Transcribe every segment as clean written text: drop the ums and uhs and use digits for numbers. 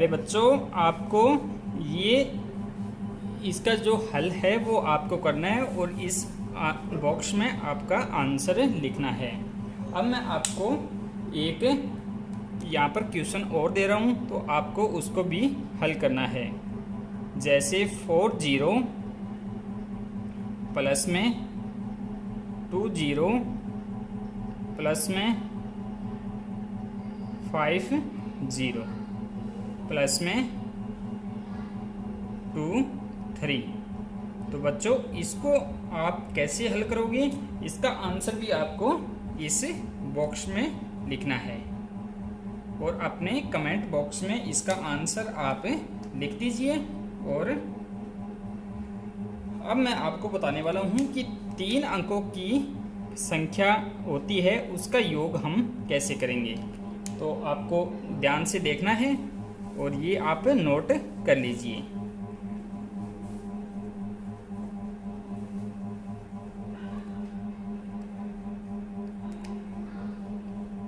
प्यारे बच्चों, आपको ये इसका जो हल है वो आपको करना है और इस बॉक्स में आपका आंसर लिखना है। अब मैं आपको एक यहाँ पर क्वेश्चन और दे रहा हूँ, तो आपको उसको भी हल करना है। जैसे 4 0 प्लस में 2 0 प्लस में 5 0 प्लस में 2 3। तो बच्चों, इसको आप कैसे हल करोगे, इसका आंसर भी आपको इस बॉक्स में लिखना है और अपने कमेंट बॉक्स में इसका आंसर आप लिख दीजिए। और अब मैं आपको बताने वाला हूं कि 3 अंकों की संख्या होती है, उसका योग हम कैसे करेंगे। तो आपको ध्यान से देखना है और ये आप नोट कर लीजिए।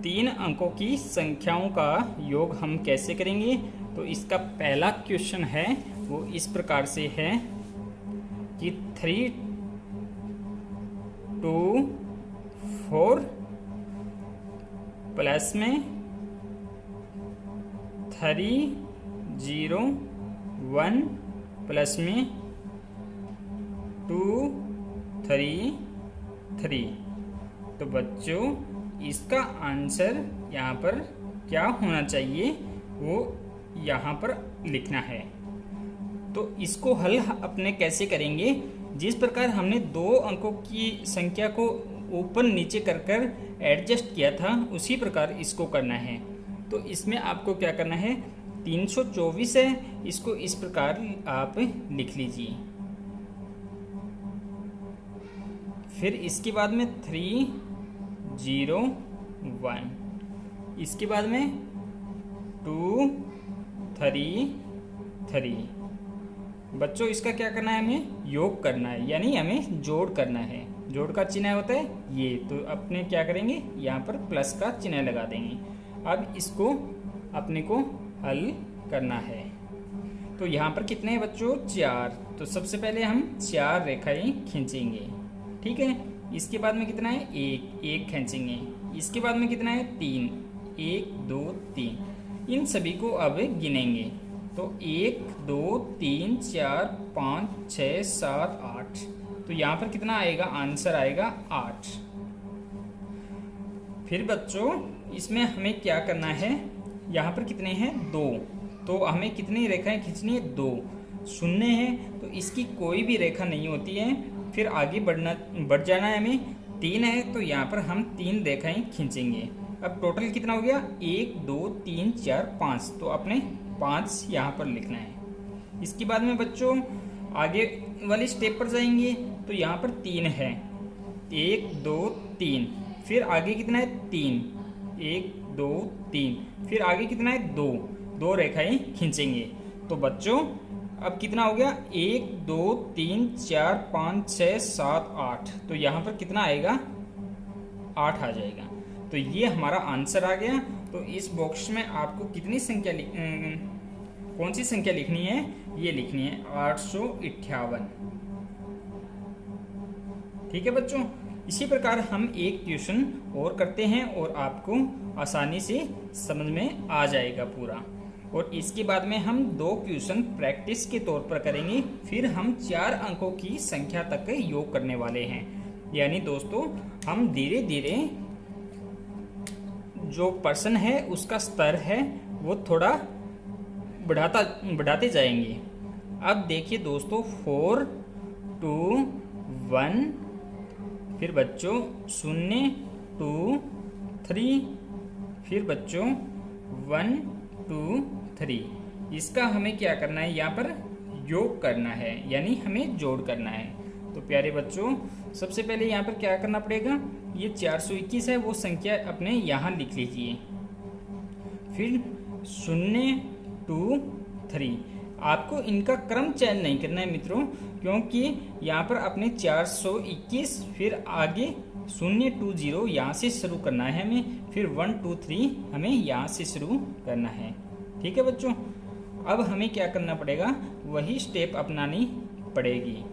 तीन अंकों की संख्याओं का योग हम कैसे करेंगे। तो इसका पहला क्वेश्चन है वो इस प्रकार से है कि 3 2 4 प्लस में 3 0 1 प्लस में 2 3 3। तो बच्चों, इसका आंसर यहाँ पर क्या होना चाहिए वो यहाँ पर लिखना है। तो इसको हल अपने कैसे करेंगे, जिस प्रकार हमने 2 अंकों की संख्या को ऊपर नीचे कर कर एडजस्ट किया था, उसी प्रकार इसको करना है। तो इसमें आपको क्या करना है, 324 है, इसको इस प्रकार आप लिख लीजिए। फिर इसके बाद में 3 0 1, इसके बाद में 2 3 3। बच्चों, इसका क्या करना है, हमें योग करना है, यानी हमें जोड़ करना है। जोड़ का चिन्ह होता है ये, तो अपने क्या करेंगे, यहाँ पर प्लस का चिन्ह लगा देंगे। अब इसको अपने को हल करना है। तो यहाँ पर कितने हैं बच्चों, 4। तो सबसे पहले हम 4 रेखाएं खींचेंगे, ठीक है। इसके बाद में कितना है, 1 खींचेंगे। इसके बाद में कितना है, 3 1 2 3। इन सभी को अब गिनेंगे। तो 1 2 3 4 5 6 7 8। तो यहाँ पर कितना आएगा, आंसर आएगा 8। फिर बच्चों, इसमें हमें क्या करना है, यहाँ पर कितने हैं, 2। तो हमें कितनी रेखाएं खींचनी है, 2। शून्य है तो इसकी कोई भी रेखा नहीं होती है, फिर आगे बढ़ जाना है हमें। 3 है तो यहाँ पर हम 3 रेखाएं खींचेंगे। अब टोटल कितना हो गया, 1 2 3 4 5। तो अपने 5 यहाँ पर लिखना है। इसके बाद में बच्चों आगे वाली स्टेप पर जाएंगे, तो यहाँ पर 3 है, 1 2 3। फिर आगे कितना है, 3 1 2 3। फिर आगे कितना है, 2 रेखाएं खींचेंगे। तो बच्चों अब कितना हो गया, 1 2 3 4 5 6 7 8। तो यहाँ पर कितना आएगा, 8 आ जाएगा। तो ये हमारा आंसर आ गया। तो इस बॉक्स में आपको कितनी संख्या कौन सी संख्या लिखनी है, ये लिखनी है 858। ठीक है बच्चों, इसी प्रकार हम एक क्वेश्चन और करते हैं और आपको आसानी से समझ में आ जाएगा पूरा। और इसके बाद में हम 2 क्वेश्चन प्रैक्टिस के तौर पर करेंगे। फिर हम 4 अंकों की संख्या तक योग करने वाले हैं। यानी दोस्तों, हम धीरे धीरे जो पर्सन है उसका स्तर है वो थोड़ा बढ़ाते जाएंगे। अब देखिए दोस्तों, 4 2 1, फिर बच्चों 0 2 3, फिर बच्चों 1 2 3। इसका हमें क्या करना है, यहाँ पर योग करना है, यानी हमें जोड़ करना है। तो प्यारे बच्चों, सबसे पहले यहाँ पर क्या करना पड़ेगा, ये 421 है वो संख्या अपने यहाँ लिख लीजिए। फिर 0 2 3। आपको इनका क्रम चयन नहीं करना है मित्रों, क्योंकि यहाँ पर अपने 421 फिर आगे 0 2 0 यहाँ से शुरू करना है हमें, फिर 1 2 3 हमें यहाँ से शुरू करना है। ठीक है बच्चों। अब हमें क्या करना पड़ेगा, वही स्टेप अपनानी पड़ेगी।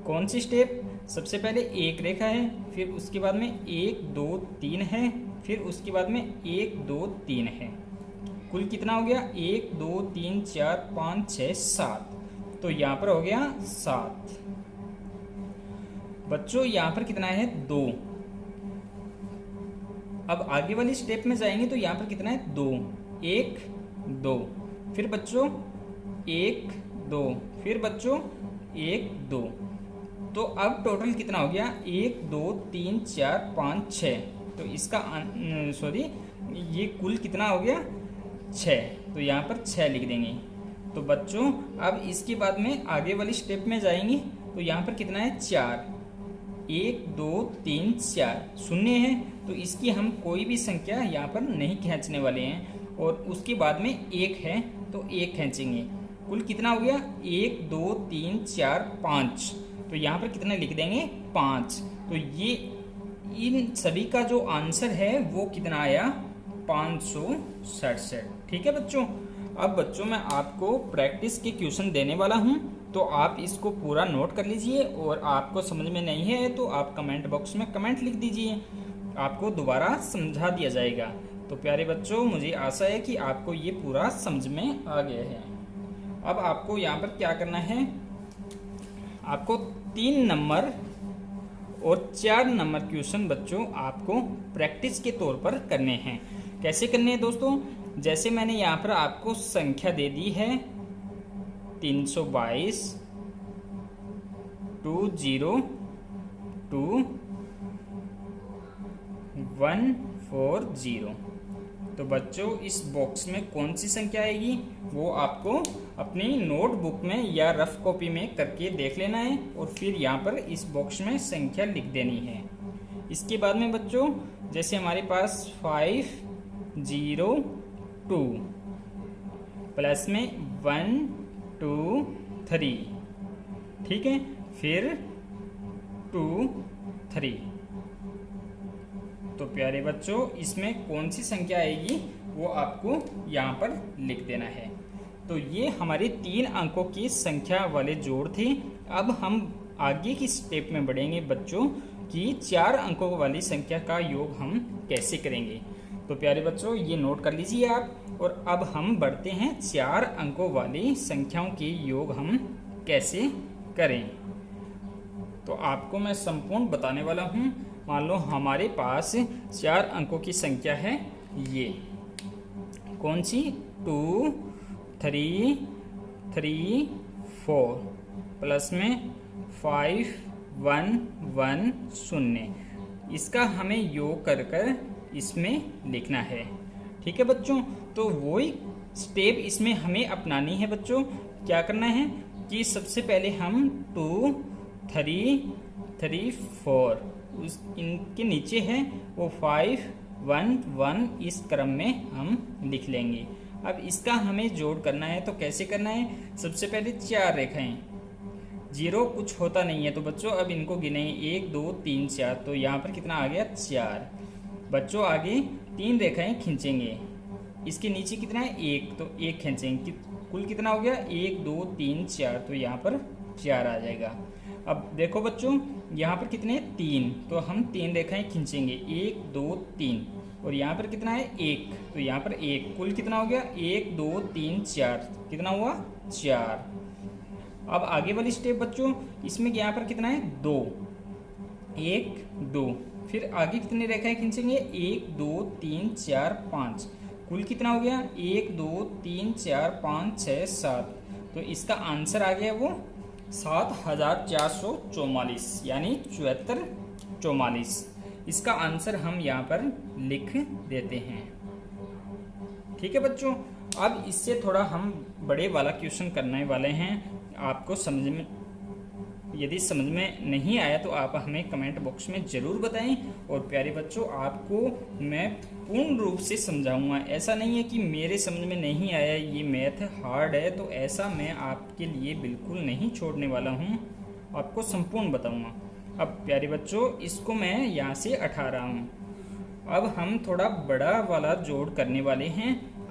कौन सी स्टेप? सबसे पहले एक रेखा है, फिर उसके बाद में 1 2 3 है, फिर उसके बाद में 1 2 3 है। कुल कितना हो गया? 1 2 3 4 5 6 7। तो यहाँ पर हो गया 7। बच्चों यहाँ पर कितना है? 2। अब आगे वाली स्टेप में जाएंगे तो यहाँ पर कितना है? 2 1 2। फिर बच्चों 1 2, फिर बच्चों 1 2। तो अब टोटल कितना हो गया? 1 2 3 4 5 6। तो इसका सॉरी, ये कुल कितना हो गया? 6। तो यहाँ पर 6 लिख देंगे। तो बच्चों अब इसके बाद में आगे वाली स्टेप में जाएंगे तो यहाँ पर कितना है? 4। 1 2 3 4 शून्य है, तो इसकी हम कोई भी संख्या यहाँ पर नहीं खींचने वाले हैं। और उसके बाद में 1 है तो 1 खींचेंगे। कुल कितना हो गया? 1 2 3 4 5। तो यहाँ पर कितना लिख देंगे? 5। तो ये इन सभी का जो आंसर है वो कितना आया? 567। ठीक है बच्चों। अब बच्चों मैं आपको प्रैक्टिस के क्वेश्चन देने वाला हूँ, तो आप इसको पूरा नोट कर लीजिए। और आपको समझ में नहीं है तो आप कमेंट बॉक्स में कमेंट लिख दीजिए, आपको दोबारा समझा दिया जाएगा। तो प्यारे बच्चों, मुझे आशा है कि आपको ये पूरा समझ में आ गया है। अब आपको यहाँ पर क्या करना है, आपको 3 नंबर और 4 नंबर क्वेश्चन बच्चों आपको प्रैक्टिस के तौर पर करने हैं। कैसे करने हैं दोस्तों? जैसे मैंने यहाँ पर आपको संख्या दे दी है 322 20 2 140। तो बच्चों इस बॉक्स में कौन सी संख्या आएगी वो आपको अपनी नोटबुक में या रफ कॉपी में करके देख लेना है, और फिर यहाँ पर इस बॉक्स में संख्या लिख देनी है। इसके बाद में बच्चों जैसे हमारे पास 502 प्लस में 1 2 3, ठीक है, फिर 2 3। तो प्यारे बच्चों इसमें कौन सी संख्या आएगी वो आपको यहाँ पर लिख देना है। तो ये हमारे 3 अंकों की संख्या वाले जोड़ थे। अब हम आगे की स्टेप में बढ़ेंगे बच्चों कि 4 अंकों वाली संख्या का योग हम कैसे करेंगे। तो प्यारे बच्चों ये नोट कर लीजिए आप। और अब हम बढ़ते हैं 4 अंकों वाली संख्याओं के योग हम कैसे करें। तो आपको मैं संपूर्ण बताने वाला हूँ। मान लो हमारे पास 4 अंकों की संख्या है, ये कौन सी? 2 3 3 4 प्लस में 5 1 1 0। इसका हमें योग कर कर इसमें लिखना है। ठीक है बच्चों। तो वही स्टेप इसमें हमें अपनानी है बच्चों। क्या करना है कि सबसे पहले हम 2 3 3 4 उस इनके नीचे है वो 5 1 1 इस क्रम में हम लिख लेंगे। अब इसका हमें जोड़ करना है। तो कैसे करना है? सबसे पहले 4 रेखाएं, 0 कुछ होता नहीं है तो बच्चों अब इनको गिनेंगे 1 2 3 4। तो यहाँ पर कितना आ गया? 4। बच्चों आगे 3 रेखाएं खींचेंगे, इसके नीचे कितना है? 1, तो 1 खींचेंगे। कुल कितना हो गया? 1 2 3 4। तो यहाँ पर 4 आ जाएगा। अब देखो बच्चों यहाँ पर कितने? 3, तो हम 3 रेखाएं खींचेंगे 1 2 3। और यहाँ पर कितना है? 1, तो यहाँ पर 1। कुल कितना हो गया? 1 2 3 4। कितना हुआ? 4। अब आगे वाली स्टेप बच्चों इसमें यहाँ पर कितना है? 2 1 2। फिर आगे कितनी रेखाएं खींचेंगे? 1 2 3 4 5। कुल कितना हो गया? 1 2 3 4 5 6 7। तो इसका आंसर आ गया वो 7444, यानी 74 44। इसका आंसर हम यहाँ पर लिख देते हैं। ठीक है बच्चों। अब इससे थोड़ा हम बड़े वाला क्वेश्चन करने वाले हैं। आपको समझ में, यदि समझ में नहीं आया तो आप हमें कमेंट बॉक्स में ज़रूर बताएं। और प्यारे बच्चों आपको मैं पूर्ण रूप से समझाऊंगा। ऐसा नहीं है कि मेरे समझ में नहीं आया, ये मैथ हार्ड है, तो ऐसा मैं आपके लिए बिल्कुल नहीं छोड़ने वाला हूँ, आपको संपूर्ण बताऊंगा। अब प्यारे बच्चों इसको मैं यहाँ से 18 हूँ। अब हम थोड़ा बड़ा वाला जोड़ करने वाले हैं।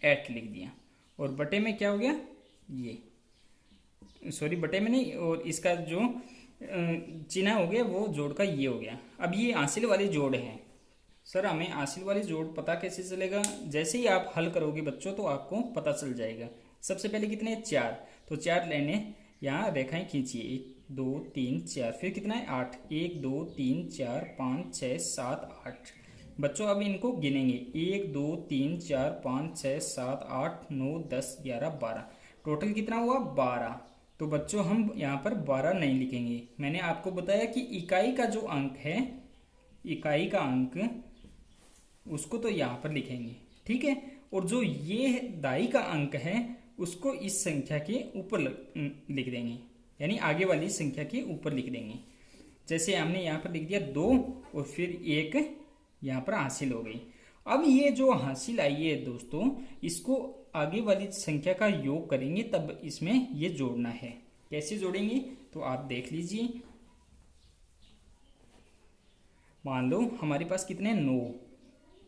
8 लिख दिया। और बटे में क्या हो गया, ये सॉरी बटे में नहीं, और इसका जो चिन्ह हो गया वो जोड़ का ये हो गया। अब ये हासिल वाले जोड़ है। सर हमें हासिल वाले जोड़ पता कैसे चलेगा, जैसे ही आप हल करोगे बच्चों तो आपको पता चल जाएगा। सबसे पहले कितने हैं, 4, तो 4 लेने यहाँ रेखाएं खींचिए, 1 2 3 4, फिर कितना है 8, 1 2 3 4 5 6 7 8। बच्चों अब इनको गिनेंगे, 1 2 3 4 5 6 7 8 9 10 11 12, टोटल कितना हुआ 12। तो बच्चों हम यहाँ पर 12 नहीं लिखेंगे। मैंने आपको बताया कि इकाई का जो अंक है, इकाई का अंक उसको तो यहाँ पर लिखेंगे, ठीक है। और जो ये दाई का अंक है उसको इस संख्या के ऊपर लिख देंगे, यानी आगे वाली संख्या के ऊपर लिख देंगे। जैसे हमने यहाँ पर लिख दिया 2 और फिर 1 यहाँ पर हासिल हो गई। अब ये जो हासिल आई है दोस्तों, इसको आगे वाली संख्या का योग करेंगे तब इसमें ये जोड़ना है। कैसे जोड़ेंगे तो आप देख लीजिए। मान लो हमारे पास कितने 9,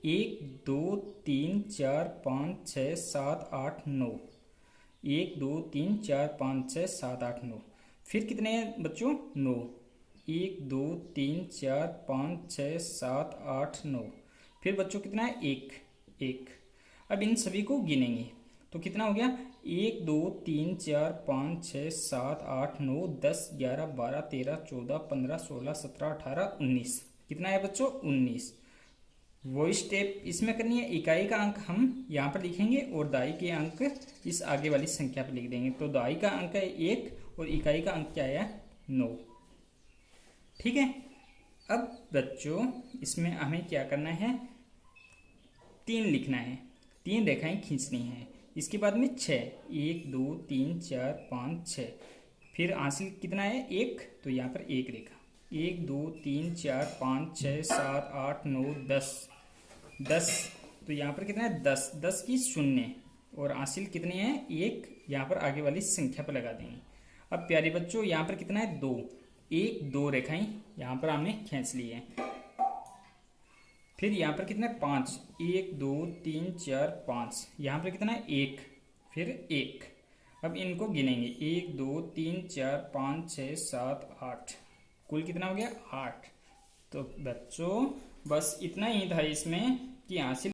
1 2 3 4 5 6 7 8 9, 1 2 3 4 5 6 7 8 9, फिर कितने हैं बच्चों 9, 1 2 3 4 5 6 7 8 9, फिर बच्चों कितना है 1। अब इन सभी को गिनेंगे तो कितना हो गया 1 2 3 4 5 6 7 8 9 10 11 12 13 14 15 16 17 18 19, कितना है बच्चों 19। वही स्टेप इसमें करनी है। इकाई का अंक हम यहाँ पर लिखेंगे और दाई के अंक इस आगे वाली संख्या पर लिख देंगे। तो दाई का अंक है 1 और इकाई का अंक क्या है 9, ठीक है। अब बच्चों इसमें हमें क्या करना है, 3 लिखना है, 3 रेखाएं खींचनी है। इसके बाद में 6, 1 2 3 4 5 6, फिर हासिल कितना है 1, तो यहाँ पर 1 रेखा, 1 2 3 4 5 6 7 8 9 10, तो यहाँ पर कितना है 10 की 0 और हासिल कितनी है 1, यहाँ पर आगे वाली संख्या पर लगा देंगे। अब प्यारे बच्चों यहाँ पर कितना है 2, 1 2 रेखाएं यहाँ पर हमने खींच ली है। फिर यहाँ पर कितना है 5, 1 2 3 4 5, यहाँ पर कितना है 1, फिर 1। अब इनको गिनेंगे 1 2 3 4 5 6 7 8, कुल कितना हो गया 8। तो बच्चों बस इतना ही था इसमें कि हासिल